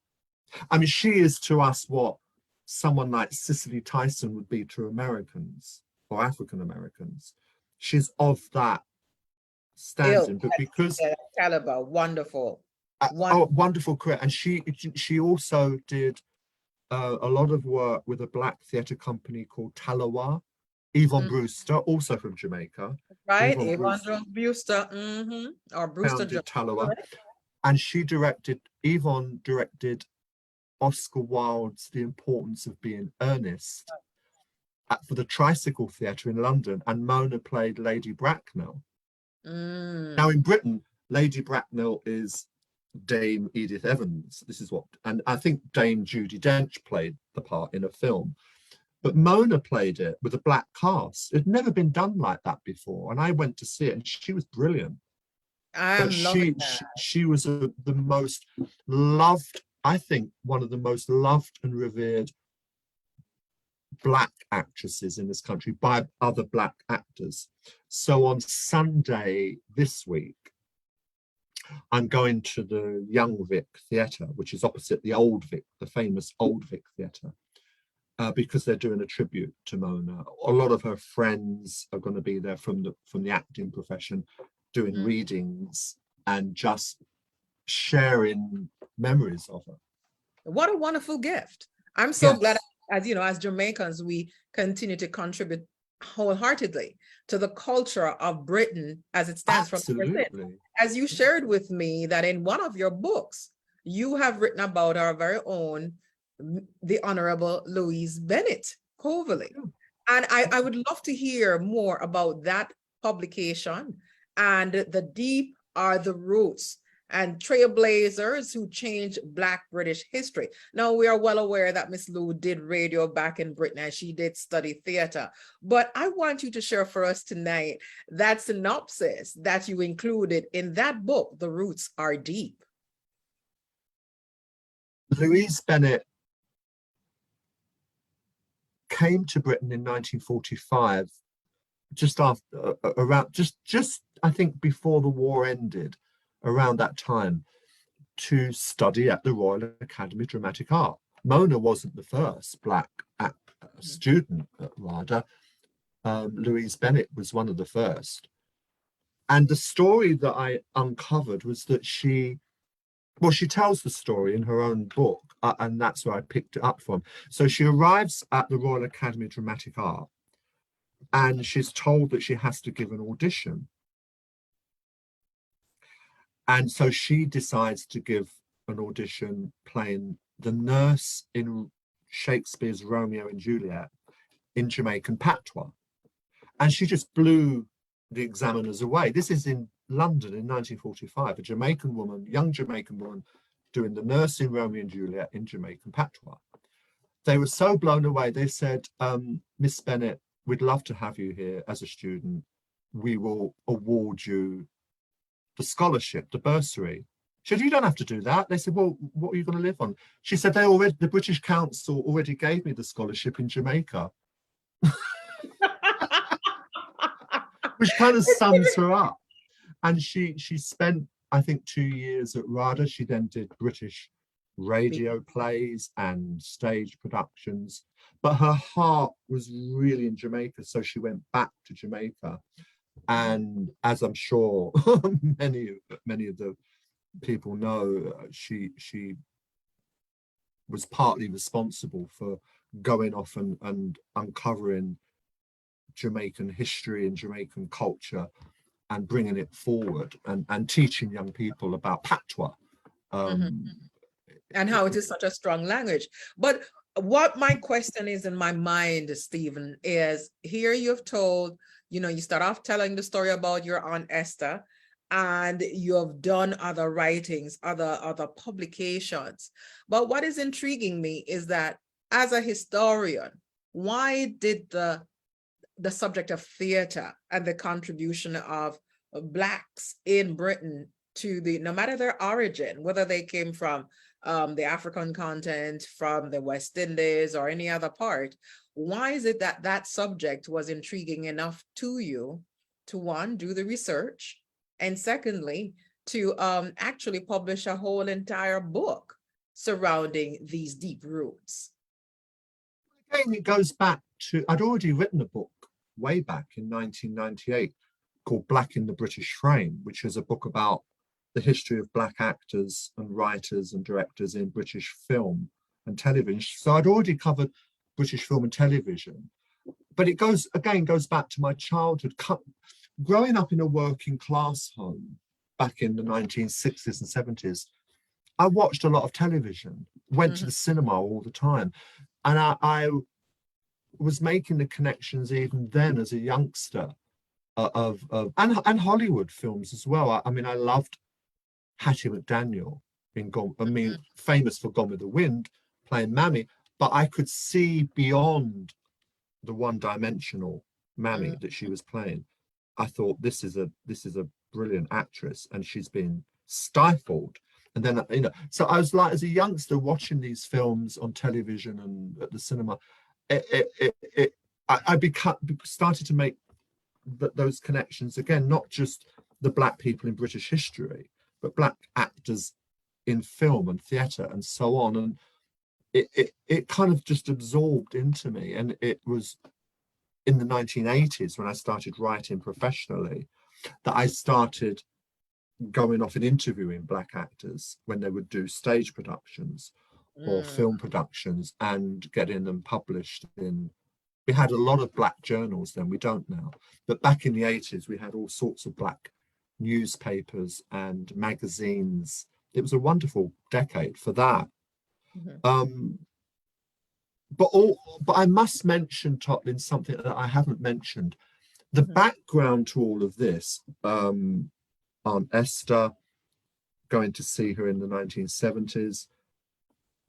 I mean, she is to us what someone like Cicely Tyson would be to Americans or African Americans. She's of that standing, but because caliber, wonderful, wonderful career, and she also did a lot of work with a Black theatre company called Talawa. Yvonne Brewster, also from Jamaica. Right, Yvonne Brewster, or Brewster Talawa, and Yvonne directed Oscar Wilde's The Importance of Being Earnest for the Tricycle Theatre in London, and Mona played Lady Bracknell. Now in Britain, Lady Bracknell is Dame Edith Evans. And I think Dame Judi Dench played the part in a film. But Mona played it with a black cast. It had never been done like that before. And I went to see it, and she was brilliant. She was the most loved, I think, one of the most loved and revered Black actresses in this country by other Black actors. So on Sunday this week, I'm going to the Young Vic Theatre, which is opposite the Old Vic, the famous Old Vic Theatre, because they're doing a tribute to Mona. A lot of her friends are going to be there from the acting profession, doing readings and just sharing memories of her. What a wonderful gift. I'm so Yes. glad, as you know, as Jamaicans, we continue to contribute wholeheartedly to the culture of Britain as it stands from within. Absolutely. As you shared with me that in one of your books, you have written about our very own, the Honorable Louise Bennett Coverley. Yeah. And I would love to hear more about that publication and the deep are the roots and trailblazers who changed Black British history. Now, we are well aware that Miss Lou did radio back in Britain and she did study theater, but I want you to share for us tonight that synopsis that you included in that book, The Roots Are Deep. Louise Bennett came to Britain in 1945, just after, around, just I think before the war ended, around that time, to study at the Royal Academy of Dramatic Art. Mona wasn't the first Black student at RADA. Louise Bennett was one of the first. And the story that I uncovered was that she tells the story in her own book, and that's where I picked it up from. So she arrives at the Royal Academy of Dramatic Art, and she's told that she has to give an audition. And so she decides to give an audition playing the nurse in Shakespeare's Romeo and Juliet in Jamaican patois. And she just blew the examiners away. This is in London in 1945, a Jamaican woman, young Jamaican woman, doing the nurse in Romeo and Juliet in Jamaican patois. They were so blown away, they said, Miss Bennett, we'd love to have you here as a student. We will award you the scholarship, the bursary. She said, you don't have to do that. They said, well, what are you going to live on? She said, the British Council already gave me the scholarship in Jamaica. Which kind of sums her up. And she spent, I think, 2 years at RADA. She then did British radio plays and stage productions. But her heart was really in Jamaica. So she went back to Jamaica. And as I'm sure many of the people know, she was partly responsible for going off and uncovering Jamaican history and Jamaican culture and bringing it forward and teaching young people about patois. And how it is such a strong language. But what my question is in my mind, Stephen, is here you've told, you know, you start off telling the story about your Aunt Esther, and you have done other writings, other publications. But what is intriguing me is that as a historian, why did the subject of theater and the contribution of Blacks in Britain to no matter their origin, whether they came from the African continent, from the West Indies or any other part, why is it that that subject was intriguing enough to you to, one, do the research, and secondly, to actually publish a whole entire book surrounding these deep roots? Again, it goes back to, I'd already written a book way back in 1998 called Black in the British Frame, which is a book about the history of Black actors and writers and directors in British film and television. So I'd already covered British film and television. But it goes back to my childhood. Growing up in a working class home back in the 1960s and 70s, I watched a lot of television, went to the cinema all the time. And I was making the connections even then as a youngster and Hollywood films as well. I mean, I loved Hattie McDaniel in famous for Gone with the Wind, playing Mammy, but I could see beyond the one-dimensional Mammy that she was playing. I thought, this is a brilliant actress, and she's been stifled. And then, you know, so I was like, as a youngster watching these films on television and at the cinema, I started to make those connections again, not just the Black people in British history, but Black actors in film and theatre and so on. And it kind of just absorbed into me. And it was in the 1980s when I started writing professionally that I started going off and interviewing Black actors when they would do stage productions or film productions and getting them published in. We had a lot of black journals then, we don't now, but back in the 80s we had all sorts of black newspapers and magazines. It was a wonderful decade for that. But I must mention, Totlyn, something that I haven't mentioned. The background to all of this, Aunt Esther, going to see her in the 1970s,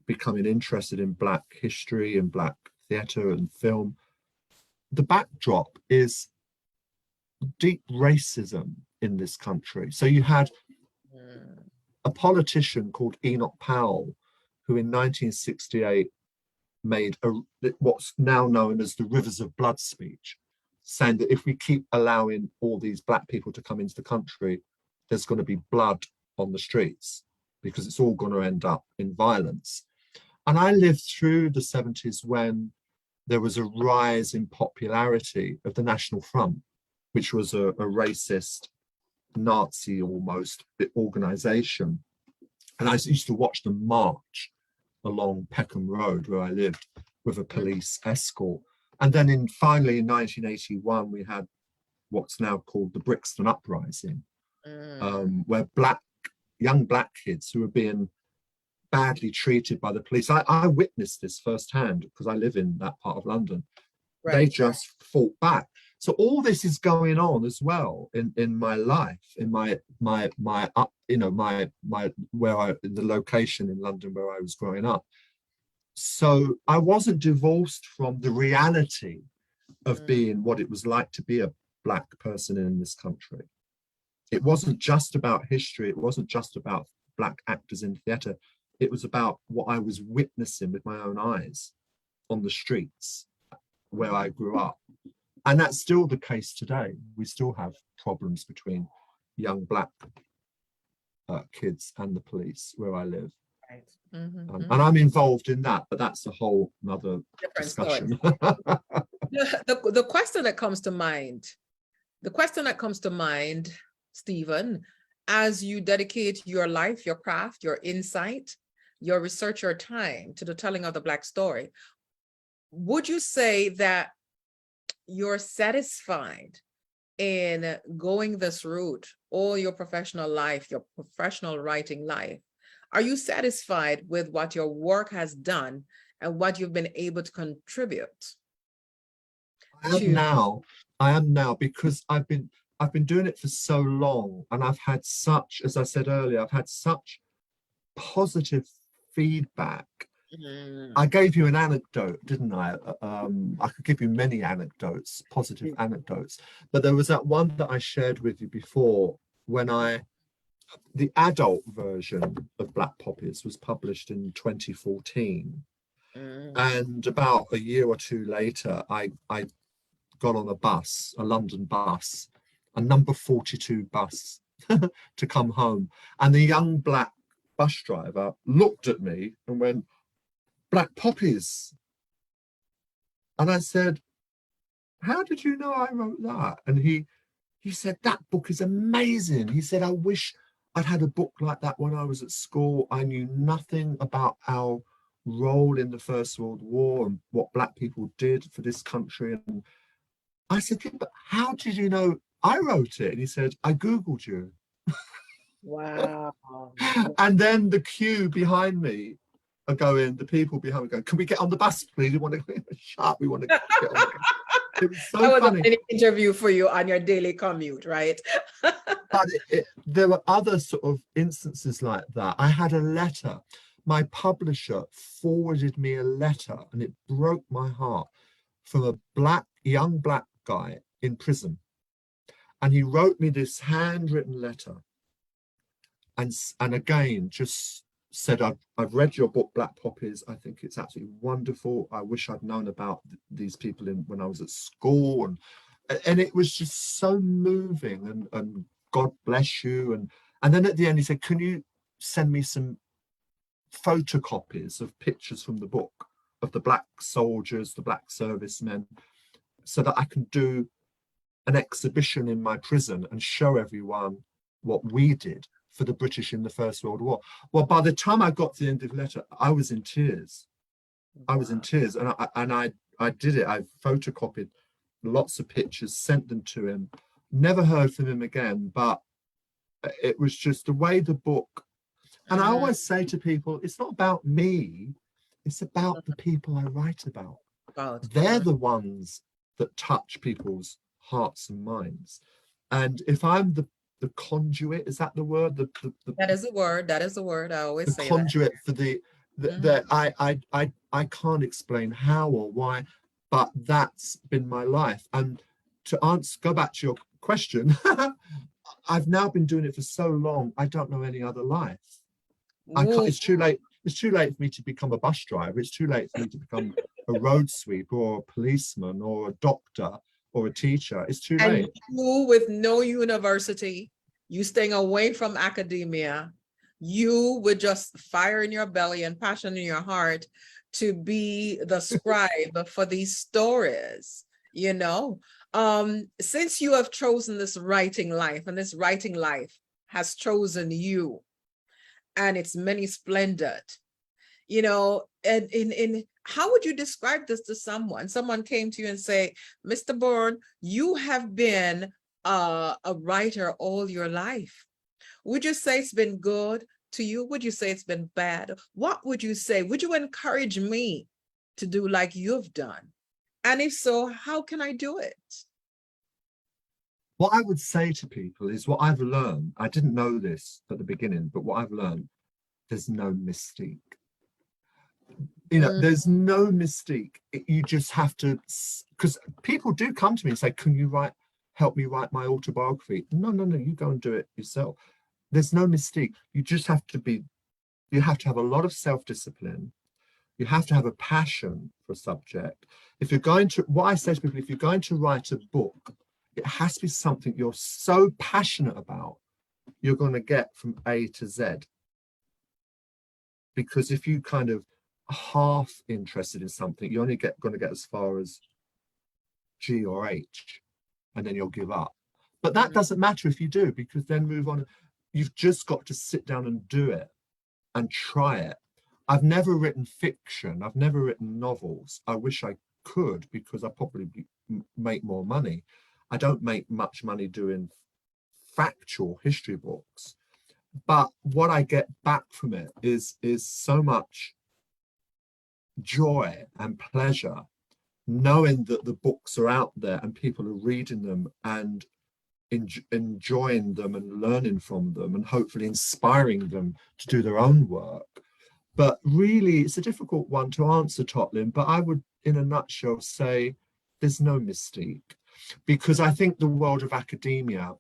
becoming interested in black history and black theatre and film. The backdrop is deep racism in this country. So you had a politician called Enoch Powell, who in 1968 made what's now known as the Rivers of Blood speech, saying that if we keep allowing all these black people to come into the country, there's going to be blood on the streets because it's all going to end up in violence. And I lived through the 70s when there was a rise in popularity of the National Front, which was a racist, Nazi almost organization. And I used to watch them march along Peckham Road where I lived with a police escort. And then finally in 1981, we had what's now called the Brixton Uprising, where young black kids who were being badly treated by the police. I witnessed this firsthand because I live in that part of London. Right. They just fought back. So all this is going on as well in my life, in the location in London where I was growing up. So I wasn't divorced from the reality of being what it was like to be a black person in this country. It wasn't just about history. It wasn't just about black actors in theatre. It was about what I was witnessing with my own eyes on the streets where I grew up. And that's still the case today. We still have problems between young black kids and the police where I live. Right. And I'm involved in that, but that's a whole nother discussion. The question that comes to mind, Stephen, as you dedicate your life, your craft, your insight, your research, your time to the telling of the Black story, would you say that you're satisfied in going this route all your professional life, your professional writing life? Are you satisfied with what your work has done and what you've been able to contribute? I am now because I've been doing it for so long, and I've had such, as I said earlier, I've had such positive feedback. I gave you an anecdote, didn't I? I could give you many anecdotes, positive anecdotes, but there was that one that I shared with you before when the adult version of Black Poppies was published in 2014. And about a year or two later, I got on a bus, a London bus, a number 42 bus to come home. And the young black bus driver looked at me and went, "Black Poppies." And I said, "How did you know I wrote that?" And he said, "That book is amazing." He said, "I wish I'd had a book like that when I was at school. I knew nothing about our role in the First World War and what black people did for this country." And I said, "Yeah, but how did you know I wrote it?" And he said, "I Googled you." Wow. And then the queue behind me are going, the people behind me going, "Can we get on the bus, please? We want to shut up. We want to get on the bus." It was so funny. An interview for you on your daily commute, right? But there were other sort of instances like that. I had a letter. My publisher forwarded me a letter, and it broke my heart, from a young black guy in prison. And he wrote me this handwritten letter. And again, just said, I've read your book, Black Poppies. I think it's absolutely wonderful. I wish I'd known about these people when I was at school. And it was just so moving, and God bless you. And then at the end, he said, "Can you send me some photocopies of pictures from the book of the black soldiers, the black servicemen, so that I can do an exhibition in my prison and show everyone what we did for the British in the First World War. Well, by the time I got to the end of the letter, I was in tears. I was in tears, and I did it. I photocopied lots of pictures, sent them to him, never heard from him again. But it was just the way the book, and I always say to people, it's not about me, it's about the people I write about. They're the ones that touch people's hearts and minds. And if I'm the conduit, is that the word? That is the word. That is the word. I always say conduit for the I can't explain how or why, but that's been my life. And to go back to your question, I've now been doing it for so long, I don't know any other life. It's too late. It's too late for me to become a bus driver. It's too late for me to become a road sweeper or a policeman or a doctor or a teacher. It's too late. And you with no university, you staying away from academia, you with just fire in your belly and passion in your heart to be the scribe for these stories, you know. Since you have chosen this writing life, and this writing life has chosen you, and it's many splendid, you know, and in how would you describe this to someone? Someone came to you and say, Mr. Bourne, you have been a writer all your life. Would you say it's been good to you? Would you say it's been bad? What would you say? Would you encourage me to do like you've done? And if so, how can I do it? What I would say to people is what I've learned. I didn't know this at the beginning, but what I've learned, there's no mystique. You know, there's no mystique. You just have to, because people do come to me and say, can you help me write my autobiography? No, you go and do it yourself. There's no mystique. You just have to you have to have a lot of self-discipline. You have to have a passion for a subject. If you're going to, what I say to people, if you're going to write a book, it has to be something you're so passionate about, you're going to get from A to Z. Because if you kind of half interested in something, you're only going to get as far as G or H, and then you'll give up. But that doesn't matter if you do, because then move on. You've just got to sit down and do it and try it. I've never written fiction. I've never written novels. I wish I could, because I probably make more money. I don't make much money doing factual history books. But what I get back from it is so much joy and pleasure, knowing that the books are out there and people are reading them and enjoying them and learning from them and hopefully inspiring them to do their own work. But really, it's a difficult one to answer, Totlyn, but I would, in a nutshell, say there's no mystique, because I think the world of academia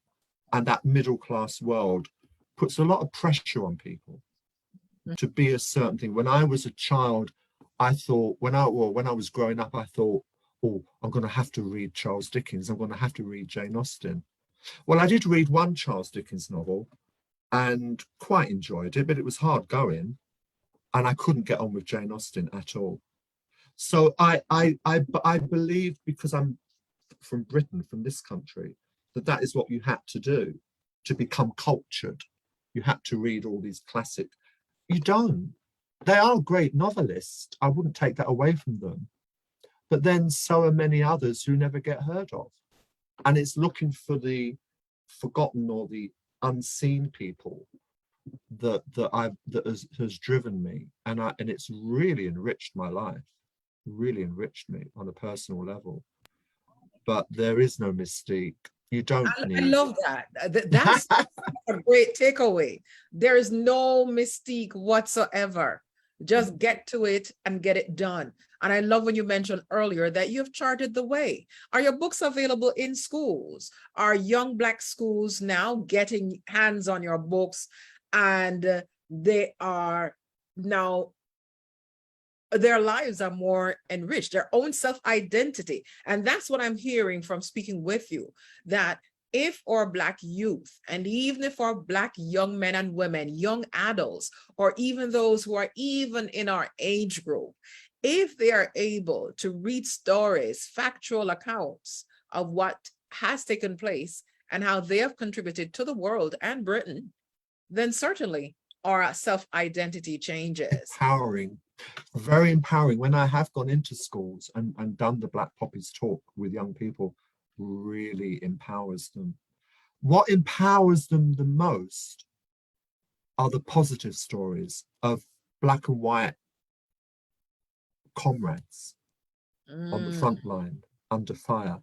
and that middle class world puts a lot of pressure on people to be a certain thing. When I was a child, I thought, when I was growing up, I thought, oh, I'm going to have to read Charles Dickens. I'm going to have to read Jane Austen. Well, I did read one Charles Dickens novel and quite enjoyed it, but it was hard going, and I couldn't get on with Jane Austen at all. So I believe, because I'm from Britain, from this country, that is what you had to do to become cultured. You had to read all these classic. You don't. They are great novelists. I wouldn't take that away from them. But then so are many others who never get heard of. And it's looking for the forgotten or the unseen people that has driven me. And it's really enriched my life, really enriched me on a personal level. But there is no mystique. You don't need. I love that. That's a great takeaway. There is no mystique whatsoever. Just get to it and get it done. And I love when you mentioned earlier that you've charted the way. Are your books available in schools? Are young Black schools now getting hands on your books, and they are now, their lives are more enriched, their own self-identity? And that's what I'm hearing from speaking with you, that if our Black youth, and even if our Black young men and women, young adults, or even those who are even in our age group, if they are able to read stories, factual accounts of what has taken place and how they have contributed to the world and Britain, then certainly our self-identity changes. Empowering, very empowering. When I have gone into schools and done the Black Poppies talk with young people, really empowers them. What empowers them the most are the positive stories of black and white comrades on the front line under fire.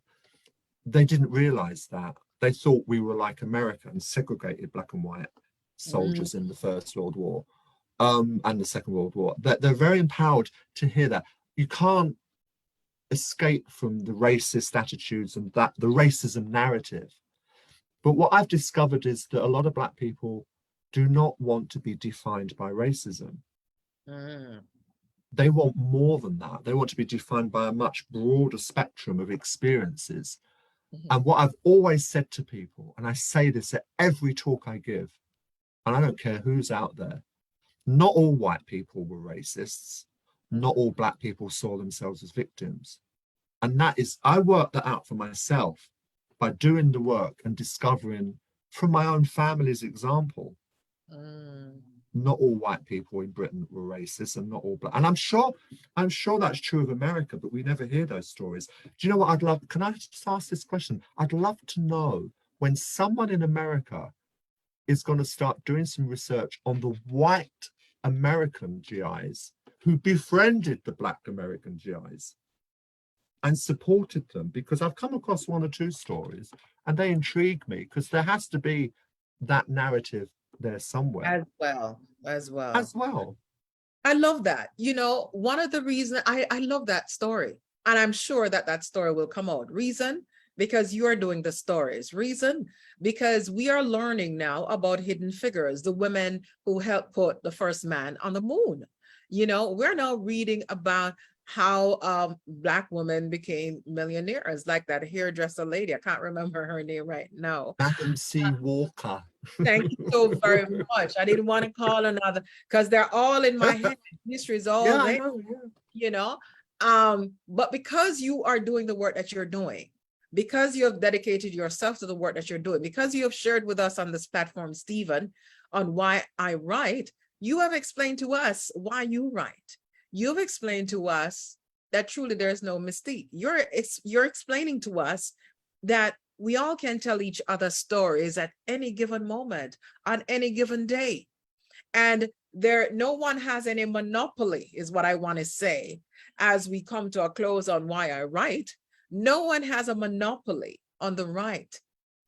They didn't realize that. They thought we were like America and segregated black and white soldiers in the First World War and the Second World War. They're very empowered to hear that. You can't escape from the racist attitudes and that the racism narrative. But what I've discovered is that a lot of black people do not want to be defined by racism. They want more than that. They want to be defined by a much broader spectrum of experiences. And what I've always said to people, and I say this at every talk I give, and I don't care who's out there, not all white people were racists. Not all black people saw themselves as victims. And that is, I worked that out for myself by doing the work and discovering from my own family's example. Not all white people in Britain were racist and not all black. And I'm sure that's true of America, but we never hear those stories. Do you know what I'd love? Can I just ask this question? I'd love to know when someone in America is going to start doing some research on the white American GIs who befriended the black American GIs and supported them, because I've come across one or two stories and they intrigue me, because there has to be that narrative there somewhere as well. I love that. You know, one of the reasons I love that story, and I'm sure that that story will come out. Reason, because you are doing the stories. Reason, because we are learning now about hidden figures, the women who helped put the first man on the moon. You know, we're now reading about how black women became millionaires, like that hairdresser lady. I can't remember her name right now. Madam C. Walker. Thank you so very much. I didn't want to call another because they're all in my head. History is all there, I know, you know. But because you are doing the work that you're doing, because you have dedicated yourself to the work that you're doing, because you have shared with us on this platform, Stephen, on Why I Write, you have explained to us why you write. You've explained to us that truly there's no mystique. You're explaining to us that we all can tell each other stories at any given moment, on any given day. And no one has any monopoly, is what I want to say, as we come to a close on Why I Write. No one has a monopoly on the right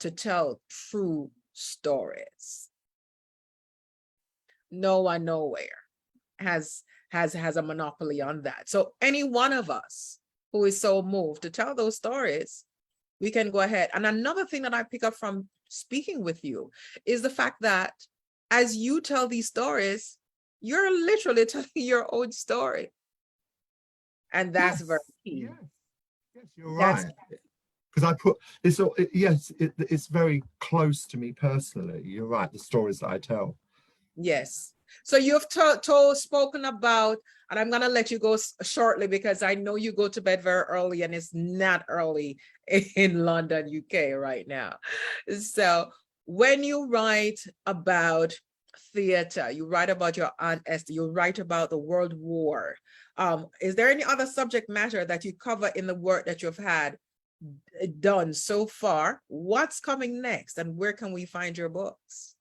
to tell true stories. No one nowhere has a monopoly on that. So any one of us who is so moved to tell those stories, we can go ahead. And another thing that I pick up from speaking with you is the fact that as you tell these stories, you're literally telling your own story. And that's very key. Yes, you're right. Because I put this, it's very close to me personally. You're right, the stories that I tell. Yes. So you've spoken about, and I'm going to let you go shortly because I know you go to bed very early and it's not early in London, UK right now. So when you write about theater, you write about your Aunt Esther, you write about the World War. Is there any other subject matter that you cover in the work that you've had done so far? What's coming next and where can we find your books?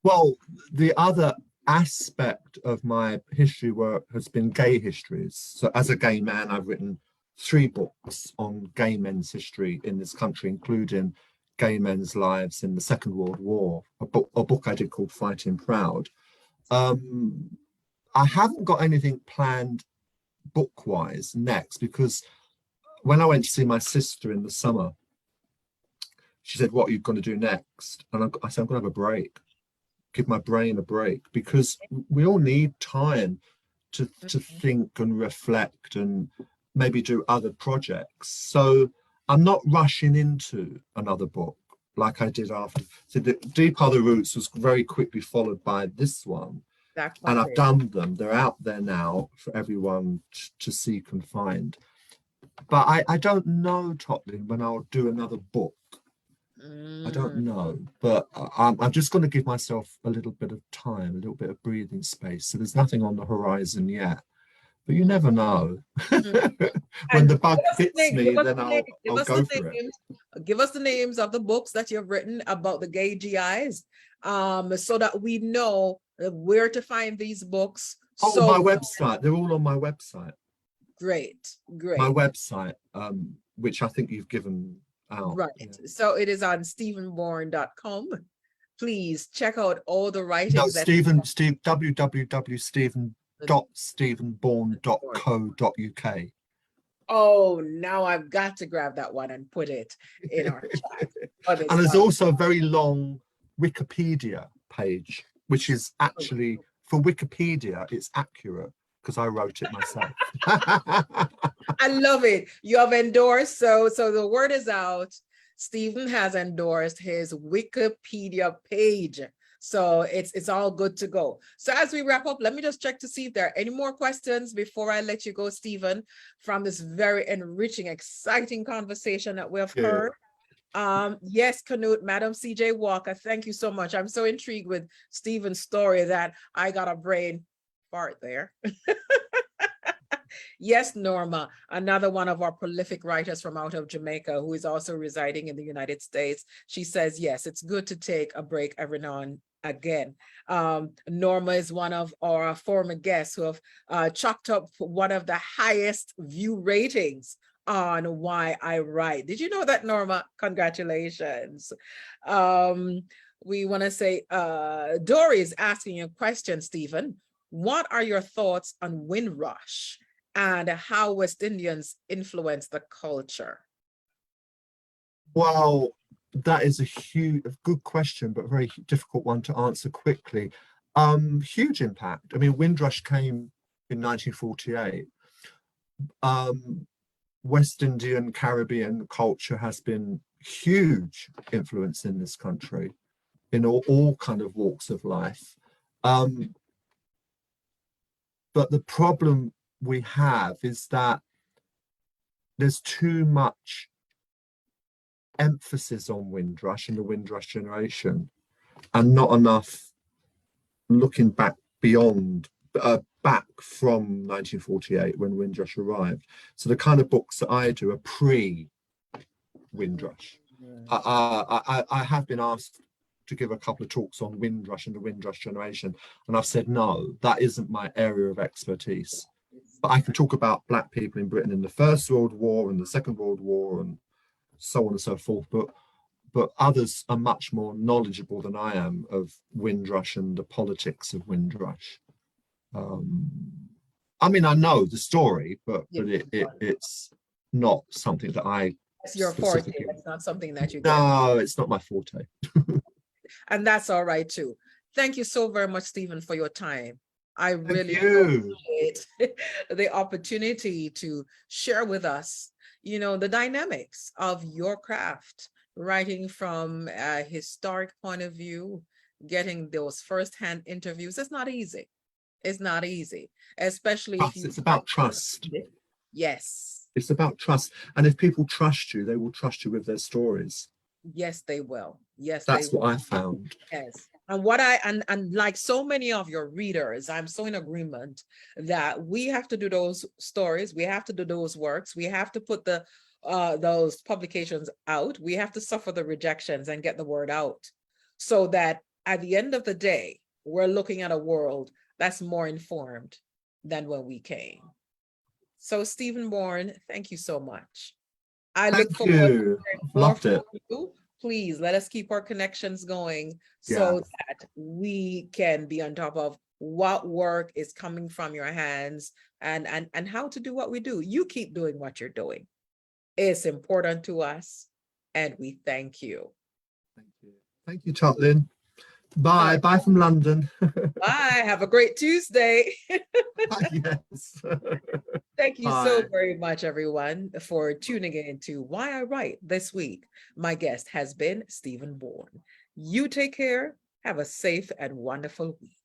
Well, the other aspect of my history work has been gay histories. So as a gay man, I've written 3 books on gay men's history in this country, including gay men's lives in the Second World War, a book I did called Fighting Proud. I haven't got anything planned book-wise next, because when I went to see my sister in the summer, she said, "What are you going to do next?" And I said, "I'm going to have a break. Give my brain a break," because we all need time to think and reflect and maybe do other projects. So I'm not rushing into another book like I did after. So the Deep Other Roots was very quickly followed by this one. And I've done them. They're out there now for everyone to seek and find. But I don't know, Totlyn, when I'll do another book. I don't know, but I'm just going to give myself a little bit of time, a little bit of breathing space. So there's nothing on the horizon yet, but you never know. When And the bug hits me, then I'll go for it. Give us the names of the books that you've written about the gay GIs, so that we know where to find these books. Oh, So my website. They're all on my website. great. My website, which I think you've given out. Right. Yeah. So it is on stephenbourne.com. Please check out all the writings. No, www.stephenbourne.co.uk. Oh, now I've got to grab that one and put it in our chat. And there's also a very long Wikipedia page, which is actually, for Wikipedia, it's accurate because I wrote it myself. I love it. You have endorsed, so the word is out. Stephen has endorsed his Wikipedia page. So it's all good to go. So as we wrap up, let me just check to see if there are any more questions before I let you go, Stephen, from this very enriching, exciting conversation that we have heard. Yes, Canute, Madam CJ Walker, thank you so much. I'm so intrigued with Stephen's story that I got a brain fart there. Yes, Norma, another one of our prolific writers from out of Jamaica who is also residing in the United States. She says, yes, it's good to take a break every now and again. Norma is one of our former guests who have chalked up one of the highest view ratings on Why I Write. Did you know that, Norma? Congratulations. We want to say, Dory is asking you a question, Stephen. What are your thoughts on Windrush and how West Indians influence the culture? Well, that is a good question, but a very difficult one to answer quickly. Huge impact. I mean, Windrush came in 1948. West Indian, Caribbean culture has been huge influence in this country, in all kind of walks of life. But the problem we have is that there's too much emphasis on Windrush and the Windrush generation, and not enough looking back beyond, back from 1948 when Windrush arrived. So the kind of books that I do are pre-Windrush. I have been asked to give a couple of talks on Windrush and the Windrush generation, and I've said no, that isn't my area of expertise. But I can talk about Black people in Britain in the First World War and the Second World War and so on and so forth, but others are much more knowledgeable than I am of Windrush and the politics of Windrush. I mean, I know the story, but it's not something that I. It's your forte. It's not something that you. No, it's not my forte. And that's all right too. Thank you so very much, Stephen, for your time. I really appreciate the opportunity to share with us, you know, the dynamics of your craft, writing from a historic point of view, getting those firsthand interviews. It's not easy. It's not easy, especially if you. It's about trust. Yes. It's about trust. And if people trust you, they will trust you with their stories. Yes, they will. Yes, that's what I found. Yes. And what and like so many of your readers, I'm so in agreement that we have to do those stories, we have to do those works, we have to put the those publications out, we have to suffer the rejections and get the word out, so that at the end of the day, we're looking at a world that's more informed than when we came. So Stephen Bourne, thank you so much. I look forward to loved it. Please let us keep our connections going so that we can be on top of what work is coming from your hands and how to do what we do. You keep doing what you're doing. It's important to us, and we thank you. Thank you. Thank you, Totlyn. Bye. Bye from London. Bye. Have a great Tuesday. Yes. Thank you so very much, everyone, for tuning in to Why I Write this week. My guest has been Stephen Bourne. You take care. Have a safe and wonderful week.